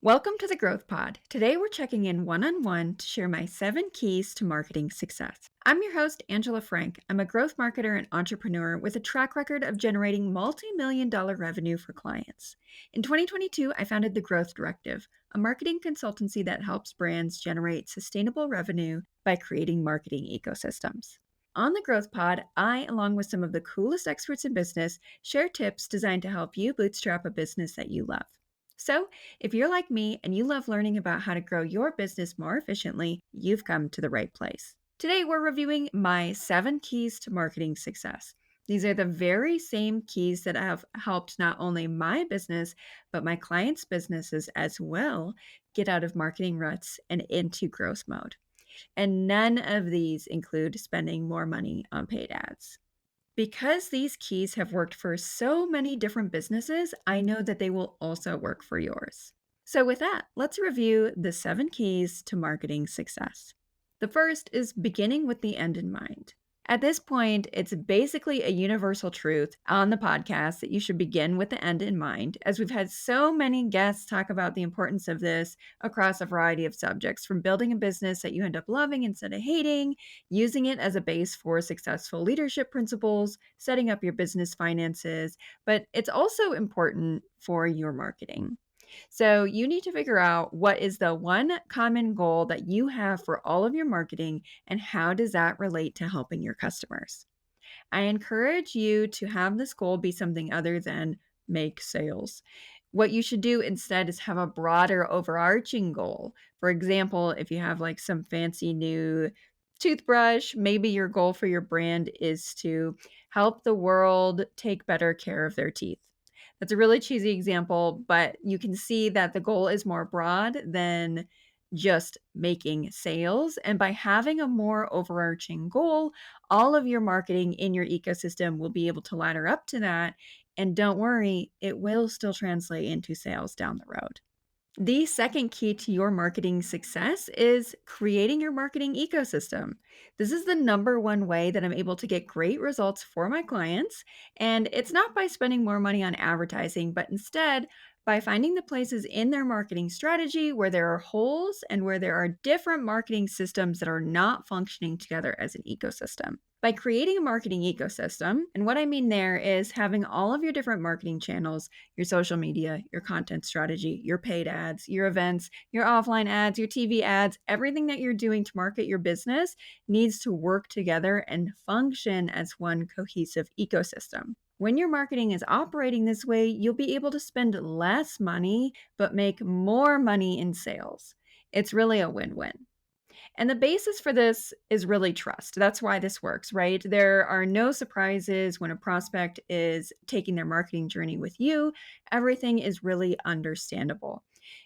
Welcome to the Growth Pod. Today we're checking in one-on-one to share my 7 keys to marketing success. I'm your host, Angela Frank. I'm a growth marketer and entrepreneur with a track record of generating multi-million-dollar revenue for clients. In 2022, I founded the Growth Directive, a marketing consultancy that helps brands generate sustainable revenue by creating marketing ecosystems. On the Growth Pod, I, along with some of the coolest experts in business, share tips designed to help you bootstrap a business that you love. So, if you're like me and you love learning about how to grow your business more efficiently, you've come to the right place. Today, we're reviewing my 7 keys to marketing success. These are the very same keys that have helped not only my business, but my clients' businesses as well get out of marketing ruts and into growth mode. And none of these include spending more money on paid ads. Because these keys have worked for so many different businesses, I know that they will also work for yours. So, with that, let's review the 7 keys to marketing success. The first is beginning with the end in mind. At this point, it's basically a universal truth on the podcast that you should begin with the end in mind, as we've had so many guests talk about the importance of this across a variety of subjects, from building a business that you end up loving instead of hating, using it as a base for successful leadership principles, setting up your business finances, but it's also important for your marketing. So you need to figure out what is the one common goal that you have for all of your marketing and how does that relate to helping your customers. I encourage you to have this goal be something other than make sales. What you should do instead is have a broader overarching goal. For example, if you have like some fancy new toothbrush, maybe your goal for your brand is to help the world take better care of their teeth. That's a really cheesy example, but you can see that the goal is more broad than just making sales. And by having a more overarching goal, all of your marketing in your ecosystem will be able to ladder up to that. And don't worry, it will still translate into sales down the road. The second key to your marketing success is creating your marketing ecosystem. This is the number one way that I'm able to get great results for my clients. And it's not by spending more money on advertising, but instead by finding the places in their marketing strategy where there are holes and where there are different marketing systems that are not functioning together as an ecosystem. By creating a marketing ecosystem, and what I mean there is having all of your different marketing channels, your social media, your content strategy, your paid ads, your events, your offline ads, your TV ads, everything that you're doing to market your business needs to work together and function as one cohesive ecosystem. When your marketing is operating this way, you'll be able to spend less money but make more money in sales. It's really a win win. And the basis for this is really trust. That's why this works, right? There are no surprises when a prospect is taking their marketing journey with you. Everything is really understandable.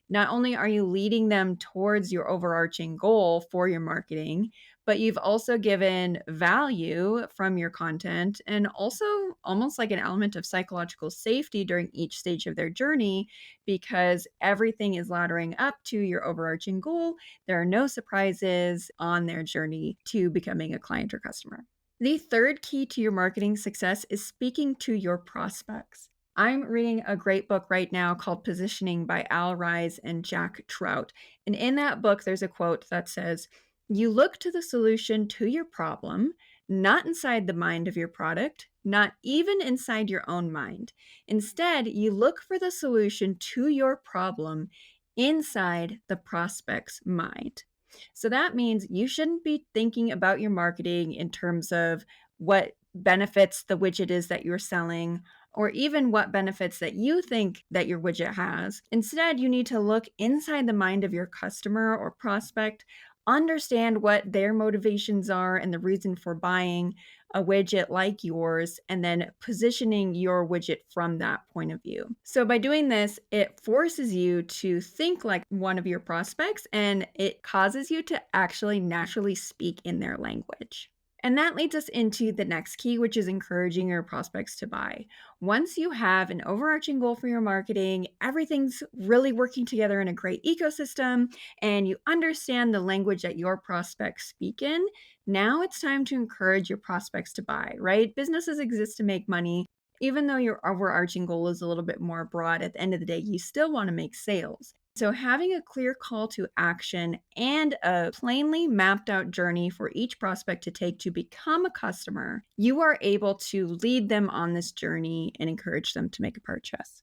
Not only are you leading them towards your overarching goal for your marketing, but you've also given value from your content and also almost like an element of psychological safety during each stage of their journey because everything is laddering up to your overarching goal. There are no surprises on their journey to becoming a client or customer. The third key to your marketing success is speaking to your prospects. I'm reading a great book right now called Positioning by Al Ries and Jack Trout. And in that book, there's a quote that says, "You look to the solution to your problem, not inside the mind of your product, not even inside your own mind. Instead, you look for the solution to your problem inside the prospect's mind." So that means you shouldn't be thinking about your marketing in terms of what benefits the widget is that you're selling or even what benefits that you think that your widget has. Instead, you need to look inside the mind of your customer or prospect, understand what their motivations are and the reason for buying a widget like yours, and then positioning your widget from that point of view. So by doing this, it forces you to think like one of your prospects and it causes you to actually naturally speak in their language. And that leads us into the next key, which is encouraging your prospects to buy. Once you have an overarching goal for your marketing, everything's really working together in a great ecosystem, and you understand the language that your prospects speak in, now it's time to encourage your prospects to buy, right? Businesses exist to make money. Even though your overarching goal is a little bit more broad, at the end of the day, you still want to make sales. So, having a clear call to action and a plainly mapped out journey for each prospect to take to become a customer, you are able to lead them on this journey and encourage them to make a purchase.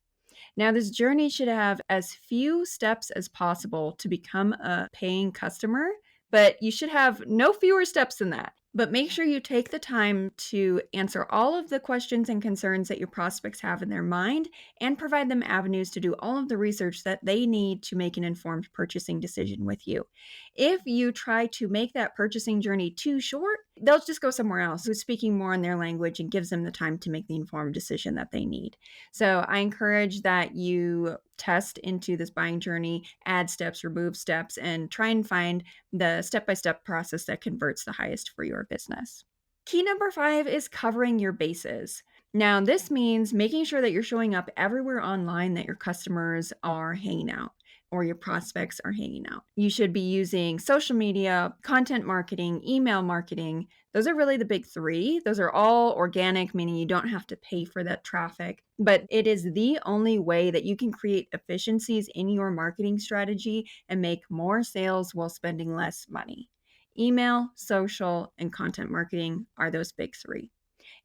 Now, this journey should have as few steps as possible to become a paying customer, but you should have no fewer steps than that. But make sure you take the time to answer all of the questions and concerns that your prospects have in their mind and provide them avenues to do all of the research that they need to make an informed purchasing decision with you. If you try to make that purchasing journey too short, they'll just go somewhere else who's speaking more in their language and gives them the time to make the informed decision that they need. So I encourage that you test into this buying journey, add steps, remove steps, and try and find the step by step process that converts the highest for your business. Key number 5 is covering your bases. Now, this means making sure that you're showing up everywhere online that your customers are hanging out or your prospects are hanging out. You should be using social media, content marketing, email marketing. Those are really the big three. Those are all organic, meaning you don't have to pay for that traffic. But it is the only way that you can create efficiencies in your marketing strategy and make more sales while spending less money. Email, social, and content marketing are those big three.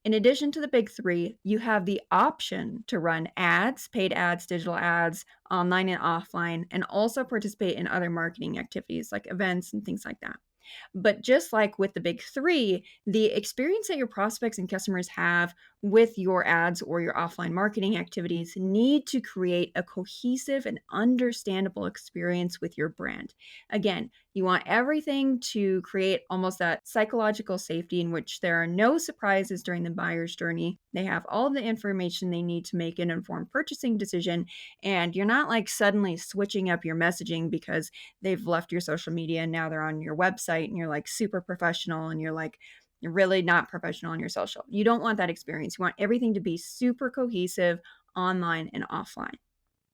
In addition to the big three, you have the option to run ads, paid ads, digital ads, online and offline, and also participate in other marketing activities like events and things like that. But just like with the big three, the experience that your prospects and customers have with your ads or your offline marketing activities need to create a cohesive and understandable experience with your brand. Again, you want everything to create almost that psychological safety in which there are no surprises during the buyer's journey. They have all of the information they need to make an informed purchasing decision. And you're not like suddenly switching up your messaging because they've left your social media and now they're on your website and you're like super professional and you're like really not professional on your social. You don't want that experience. You want everything to be super cohesive online and offline.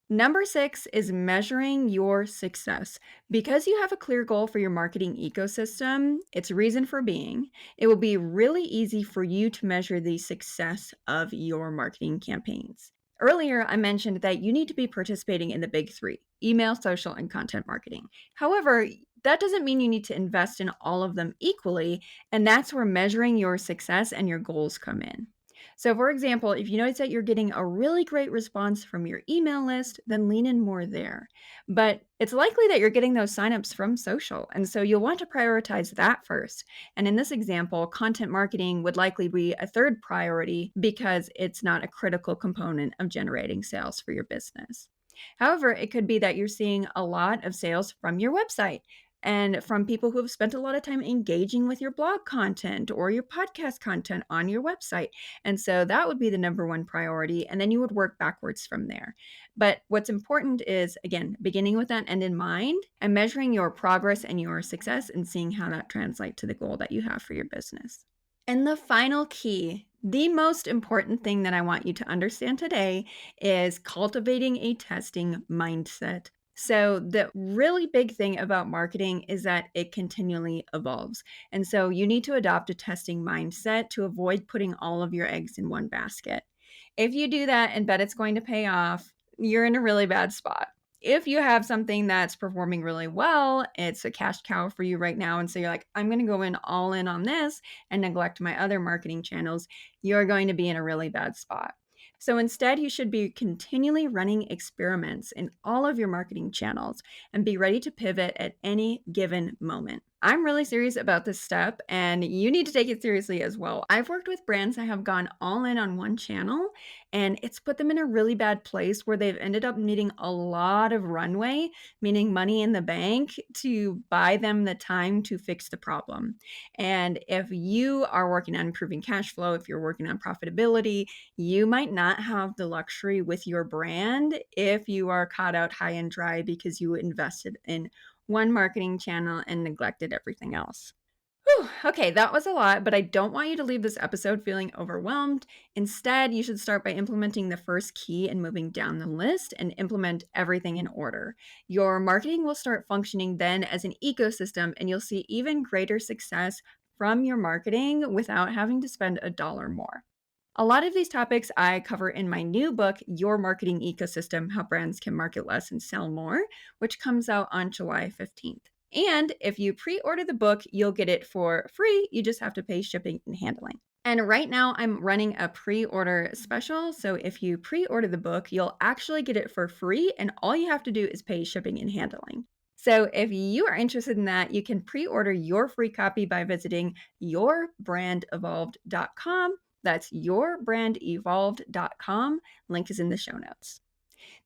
Number 6 is measuring your success. Because you have a clear goal for your marketing ecosystem, its reason for being, it will be really easy for you to measure the success of your marketing campaigns. Earlier, I mentioned that you need to be participating in the big three: email, social, and content marketing. However, that doesn't mean you need to invest in all of them equally, and that's where measuring your success and your goals come in. So, for example, if you notice that you're getting a really great response from your email list, then lean in more there. But it's likely that you're getting those signups from social. And so you'll want to prioritize that first. And in this example, content marketing would likely be a third priority because it's not a critical component of generating sales for your business. However, it could be that you're seeing a lot of sales from your website and from people who have spent a lot of time engaging with your blog content or your podcast content on your website. And so that would be the number one priority. And then you would work backwards from there. But what's important is, again, beginning with that end in mind and measuring your progress and your success and seeing how that translates to the goal that you have for your business. And the final key, the most important thing that I want you to understand today is cultivating a testing mindset. So, the really big thing about marketing is that it continually evolves. And so, you need to adopt a testing mindset to avoid putting all of your eggs in one basket. If you do that and bet it's going to pay off, you're in a really bad spot. If you have something that's performing really well, it's a cash cow for you right now. And so you're like, I'm going to go in all in on this and neglect my other marketing channels, you're going to be in a really bad spot. So instead, you should be continually running experiments in all of your marketing channels and be ready to pivot at any given moment. I'm really serious about this step, and you need to take it seriously as well. I've worked with brands that have gone all in on one channel, and it's put them in a really bad place where they've ended up needing a lot of runway, meaning money in the bank, to buy them the time to fix the problem. And if you are working on improving cash flow, if you're working on profitability, you might not have the luxury with your brand if you are caught out high and dry because you invested in one marketing channel and neglected everything else. Whew, okay, that was a lot, but I don't want you to leave this episode feeling overwhelmed. Instead, you should start by implementing the first key and moving down the list and implement everything in order. Your marketing will start functioning then as an ecosystem, and you'll see even greater success from your marketing without having to spend a dollar more. A lot of these topics I cover in my new book, Your Marketing Ecosystem: How Brands Can Market Less and Sell More, which comes out on July 15th. And if you pre order the book, you'll get it for free. You just have to pay shipping and handling. And right now, I'm running a pre order special. So if you pre order the book, you'll actually get it for free. And all you have to do is pay shipping and handling. So if you are interested in that, you can pre order your free copy by visiting yourbrandevolved.com. That's yourbrandevolved.com. Link is in the show notes.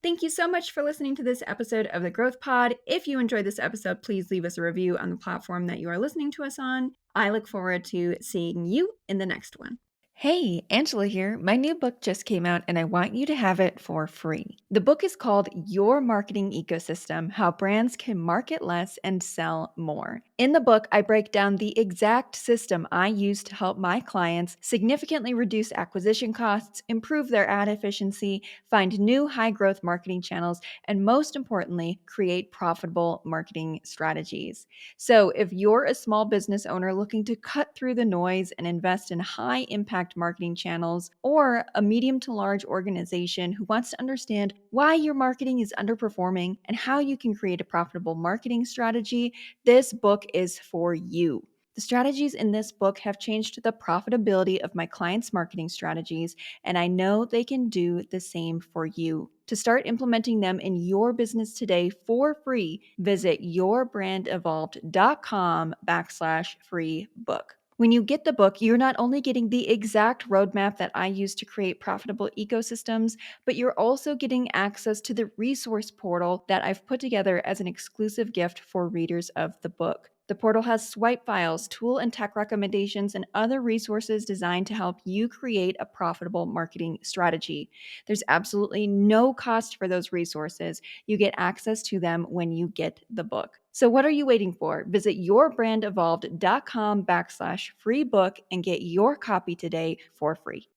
Thank you so much for listening to this episode of the Growth Pod. If you enjoyed this episode, please leave us a review on the platform that you are listening to us on. I look forward to seeing you in the next one. Hey, Angela here. My new book just came out and I want you to have it for free. The book is called Your Marketing Ecosystem: How Brands Can Market Less and Sell More. In the book, I break down the exact system I use to help my clients significantly reduce acquisition costs, improve their ad efficiency, find new high growth marketing channels, and most importantly, create profitable marketing strategies. So, if you're a small business owner looking to cut through the noise and invest in high impact marketing channels, or a medium to large organization who wants to understand why your marketing is underperforming and how you can create a profitable marketing strategy, this book is for you. The strategies in this book have changed the profitability of my clients' marketing strategies, and I know they can do the same for you. To start implementing them in your business today for free, visit yourbrandevolved.com/free book. When you get the book, you're not only getting the exact roadmap that I use to create profitable ecosystems, but you're also getting access to the resource portal that I've put together as an exclusive gift for readers of the book. The portal has swipe files, tool and tech recommendations, and other resources designed to help you create a profitable marketing strategy. There's absolutely no cost for those resources. You get access to them when you get the book. So what are you waiting for? Visit yourbrandevolved.com/free book and get your copy today for free.